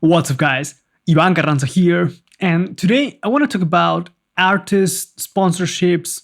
What's up, guys? Ivan Carranza here, and today I want to talk about artist sponsorships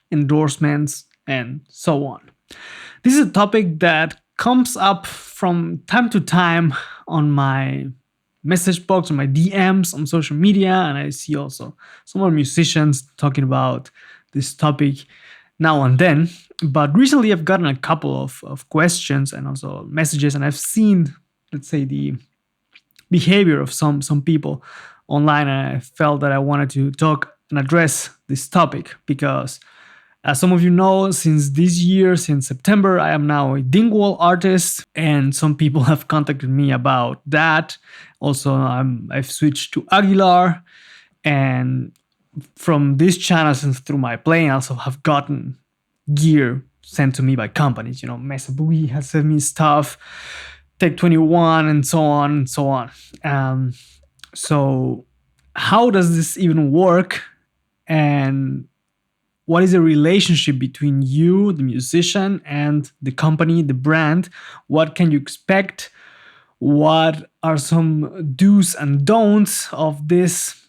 / endorsements and so on. This is a topic that comes up from time to time on my message box, on my DMs on social media, and I see also some more musicians talking about this topic now and then. But recently I've gotten a couple of questions and also messages, and I've seen, let's say, the behavior of some people online, and I felt that I wanted to talk and address this topic because, as some of you know, since this year, since September, I am now a Dingwall artist, and some people have contacted me about that. Also, I've switched to Aguilar, and from these channels and through my playing, I also have gotten gear sent to me by companies. You know, Mesa Boogie has sent me stuff, Tech 21, and so on and so on. So how does this even work? And what is the relationship between you, the musician, and the company, the brand? What can you expect? What are some do's and don'ts of this?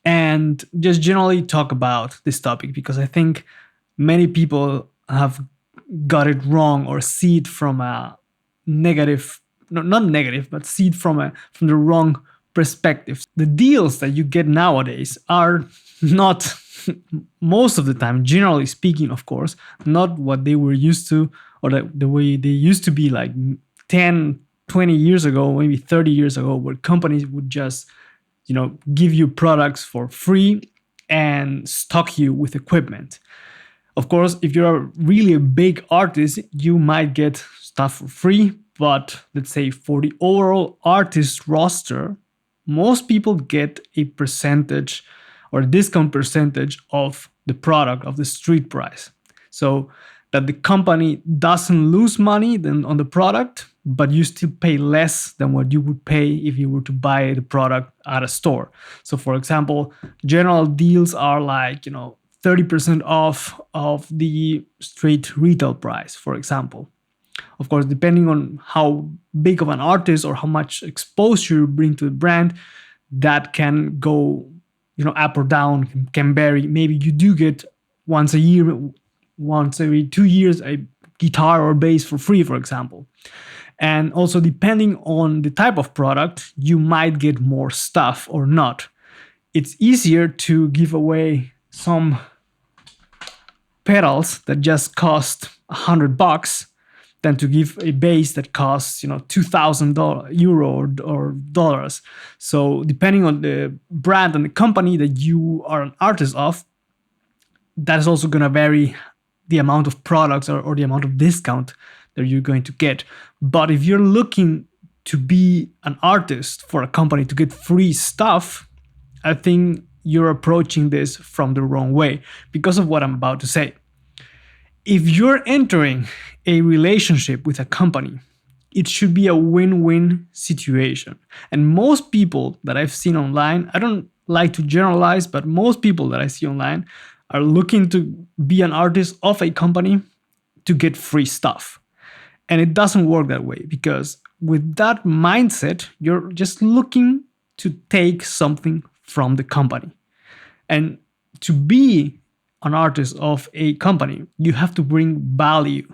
And just generally talk about this topic, because I think many people have got it wrong or see it from a negative, not negative, but see it from the wrong perspective. The deals that you get nowadays are not, most of the time, generally speaking, of course, not what they were used to, or the way they used to be like 10, 20 years ago, maybe 30 years ago, where companies would just, give you products for free and stock you with equipment. Of course, if you're really a big artist, you might get stuff for free, but let's say for the overall artist roster, most people get a percentage or a discount percentage of the product, of the street price. So that the company doesn't lose money then on the product, but you still pay less than what you would pay if you were to buy the product at a store. So for example, general deals are like, 30% off of the straight retail price, for example. Of course, depending on how big of an artist or how much exposure you bring to the brand, that can go, up or down, can vary. Maybe you do get once a year, once every 2 years, a guitar or bass for free, for example. And also, depending on the type of product, you might get more stuff or not. It's easier to give away some pedals that just cost $100 than to give a bass that costs, €2,000 or dollars. So depending on the brand and the company that you are an artist of, that is also going to vary the amount of products or the amount of discount that you're going to get. But if you're looking to be an artist for a company to get free stuff, I think you're approaching this from the wrong way because of what I'm about to say. If you're entering a relationship with a company, it should be a win-win situation. And most people that I've seen online, I don't like to generalize, but most people that I see online are looking to be an artist of a company to get free stuff. And it doesn't work that way, because with that mindset, you're just looking to take something from the company. And to be an artist of a company, you have to bring value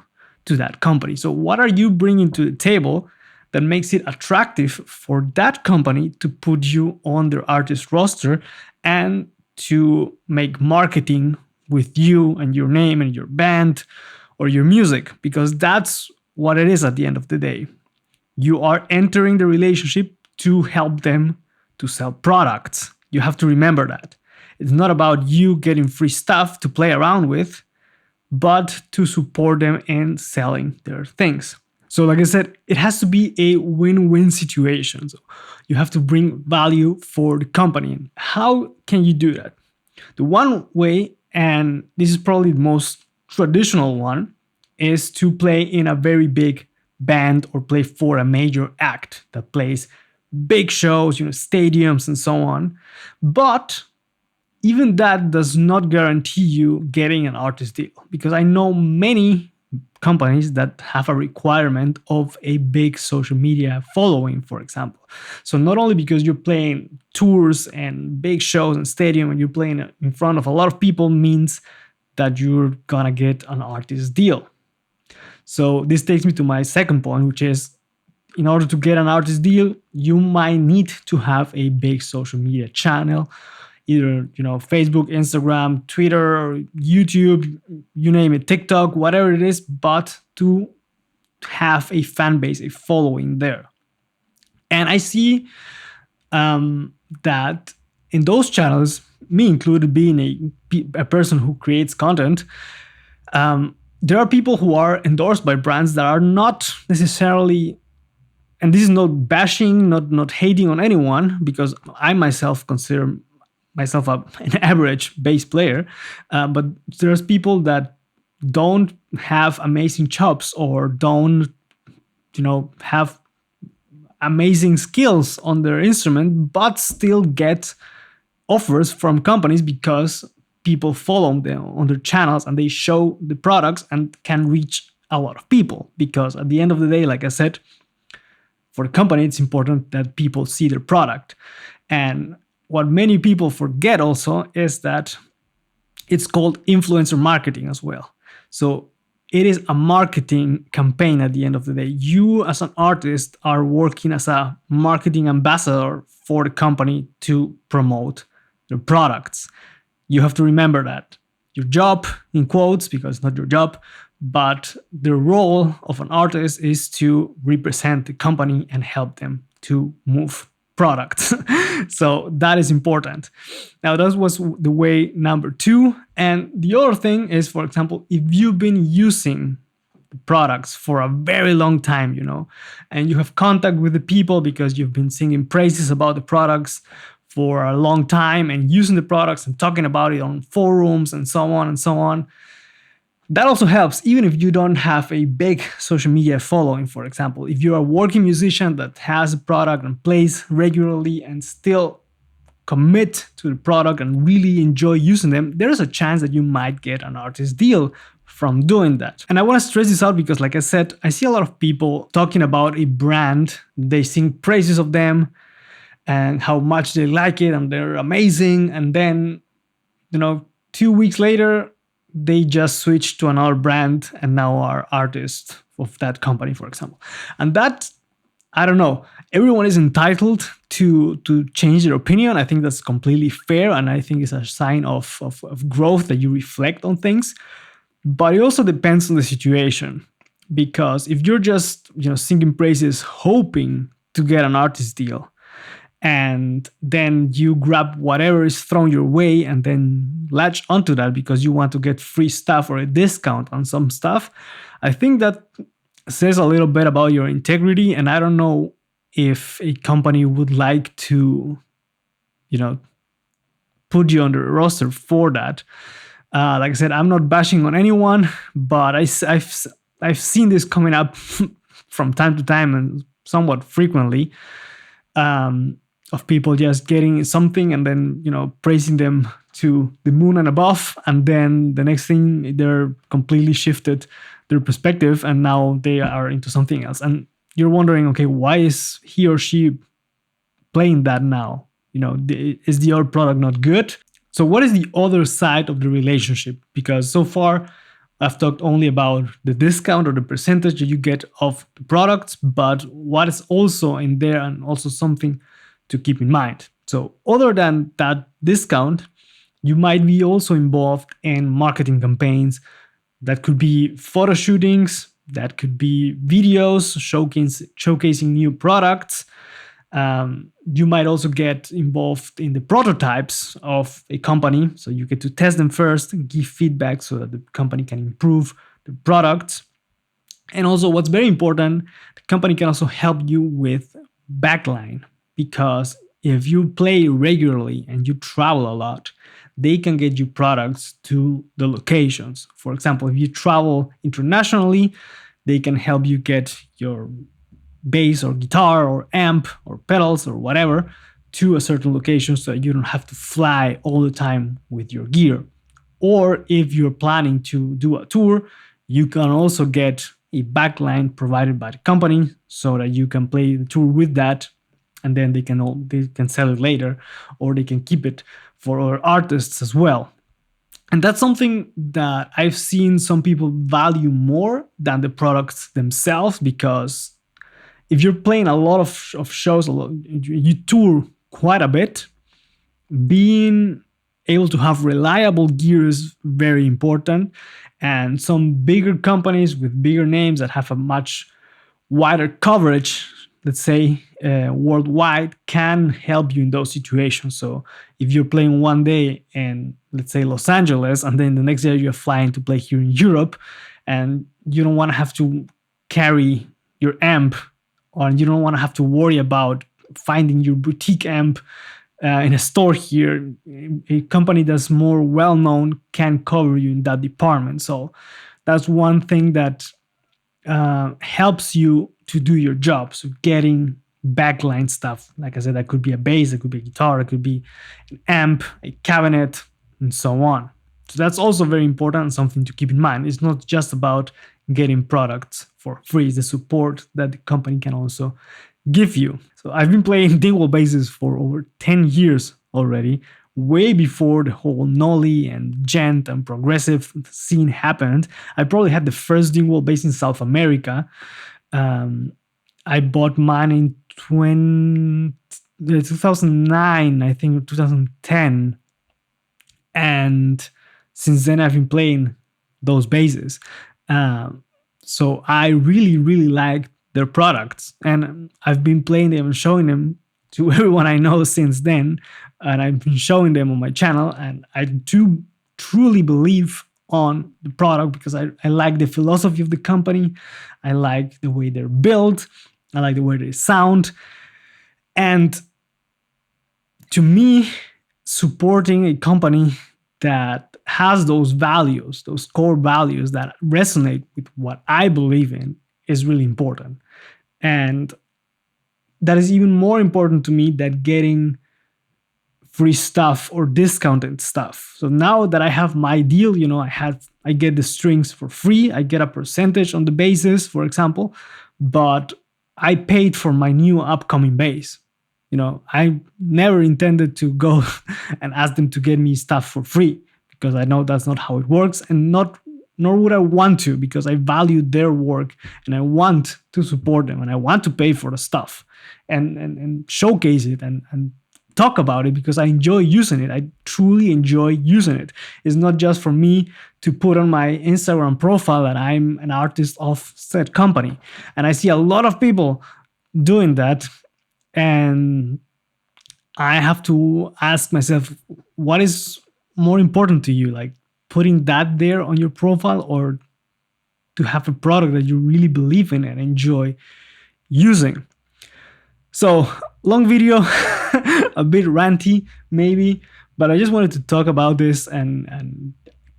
to that company. So what are you bringing to the table that makes it attractive for that company to put you on their artist roster and to make marketing with you and your name and your band or your music? Because that's what it is at the end of the day. You are entering the relationship to help them to sell products. You have to remember that. It's not about you getting free stuff to play around with, but to support them in selling their things. So like I said, it has to be a win-win situation. So you have to bring value for the company. How can you do that? The one way, and this is probably the most traditional one, is to play in a very big band or play for a major act that plays big shows, stadiums and so on. But even that does not guarantee you getting an artist deal, because I know many companies that have a requirement of a big social media following, for example. So not only because you're playing tours and big shows and stadium and you're playing in front of a lot of people means that you're gonna get an artist deal. So this takes me to my second point, which is in order to get an artist deal, you might need to have a big social media channel, either Facebook, Instagram, Twitter, YouTube, you name it, TikTok, whatever it is, but to have a fan base, a following there. And I see that in those channels, me included, being a person who creates content, there are people who are endorsed by brands that are not necessarily, and this is not bashing, not hating on anyone, because I myself consider myself an average bass player, but there's people that don't have amazing chops or don't, have amazing skills on their instrument, but still get offers from companies because people follow them on their channels and they show the products and can reach a lot of people. Because at the end of the day, like I said, for the company, it's important that people see their product. And what many people forget also is that it's called influencer marketing as well. So it is a marketing campaign at the end of the day. You as an artist are working as a marketing ambassador for the company to promote their products. You have to remember that your job, in quotes, because it's not your job, but the role of an artist is to represent the company and help them to move products. So that is important. Now, that was the way number 2. And the other thing is, for example, if you've been using the products for a very long time, and you have contact with the people because you've been singing praises about the products for a long time and using the products and talking about it on forums and so on and so on. That also helps, even if you don't have a big social media following, for example. If you're a working musician that has a product and plays regularly and still commit to the product and really enjoy using them, there is a chance that you might get an artist deal from doing that. And I want to stress this out because, like I said, I see a lot of people talking about a brand. They sing praises of them and how much they like it and they're amazing. And then, 2 weeks later, they just switch to another brand and now are artists of that company, for example. And that, I don't know, everyone is entitled to change their opinion. I think that's completely fair. And I think it's a sign of growth that you reflect on things. But it also depends on the situation. Because if you're just, singing praises, hoping to get an artist deal, and then you grab whatever is thrown your way and then latch onto that because you want to get free stuff or a discount on some stuff, I think that says a little bit about your integrity. And I don't know if a company would like to, put you on the roster for that. Like I said, I'm not bashing on anyone, but I've seen this coming up from time to time and somewhat frequently. Of people just getting something and then, praising them to the moon and above. And then the next thing, they're completely shifted their perspective and now they are into something else. And you're wondering, okay, why is he or she playing that now? Is the other product not good? So what is the other side of the relationship? Because so far, I've talked only about the discount or the percentage that you get of the products, but what is also in there and also something to keep in mind. So other than that discount, you might be also involved in marketing campaigns. That could be photo shootings, that could be videos showcasing new products. You might also get involved in the prototypes of a company. So you get to test them first and give feedback so that the company can improve the products. And also what's very important, the company can also help you with backline. Because if you play regularly and you travel a lot, they can get you products to the locations. For example, if you travel internationally, they can help you get your bass or guitar or amp or pedals or whatever to a certain location so that you don't have to fly all the time with your gear. Or if you're planning to do a tour, You can also get a backline provided by the company so that you can play the tour with that, and then they can sell it later, or they can keep it for other artists as well. And that's something that I've seen some people value more than the products themselves, because if you're playing a lot of shows, you tour quite a bit, being able to have reliable gear is very important. And some bigger companies with bigger names that have a much wider coverage, let's say worldwide, can help you in those situations. So if you're playing one day in, let's say, Los Angeles, and then the next day you're flying to play here in Europe, and you don't want to have to carry your amp, or you don't want to have to worry about finding your boutique amp in a store here, a company that's more well-known can cover you in that department. So that's one thing that helps you to do your job. So getting backline stuff, like I said, that could be a bass, it could be a guitar, it could be an amp, a cabinet, and so on. So that's also very important and something to keep in mind. It's not just about getting products for free. It's the support that the company can also give you. So I've been playing Dingwall basses for over 10 years already, way before the whole Nolly and gent and progressive scene happened. I probably had the first Dingwall bass in South America. I bought mine in 2009, I think, 2010. And since then, I've been playing those basses. So I really, really like their products. And I've been playing them and showing them to everyone I know since then. And I've been showing them on my channel. And I do truly believe on the product because I like the philosophy of the company. I like the way they're built. I like the way they sound. And to me, supporting a company that has those values, those core values that resonate with what I believe in, is really important. And that is even more important to me than getting free stuff or discounted stuff. So now that I have my deal, I get the strings for free. I get a percentage on the basses, for example, but I paid for my new upcoming bass. I never intended to go and ask them to get me stuff for free, because I know that's not how it works, and nor would I want to, because I value their work and I want to support them and I want to pay for the stuff and showcase it and talk about it, because I enjoy using it. I truly enjoy using it. It's not just for me to put on my Instagram profile that I'm an artist of said company. And I see a lot of people doing that. And I have to ask myself, what is more important to you? Like putting that there on your profile, or to have a product that you really believe in and enjoy using? So, long video, a bit ranty maybe, but I just wanted to talk about this and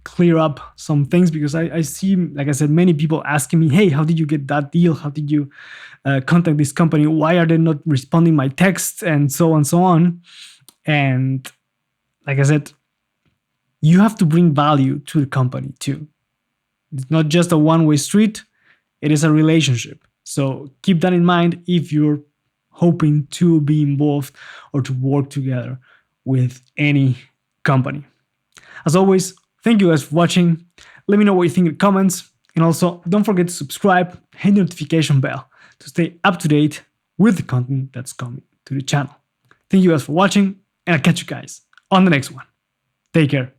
clear up some things, because I see, like I said, many people asking me, hey, how did you get that deal? How did you contact this company? Why are they not responding my texts? And so on, so on. And like I said, you have to bring value to the company too. It's not just a one-way street. It is a relationship. So keep that in mind if you're hoping to be involved or to work together with any company. As always, thank you guys for watching. Let me know what you think in the comments. And also, don't forget to subscribe, hit the notification bell to stay up to date with the content that's coming to the channel. Thank you guys for watching, and I'll catch you guys on the next one. Take care.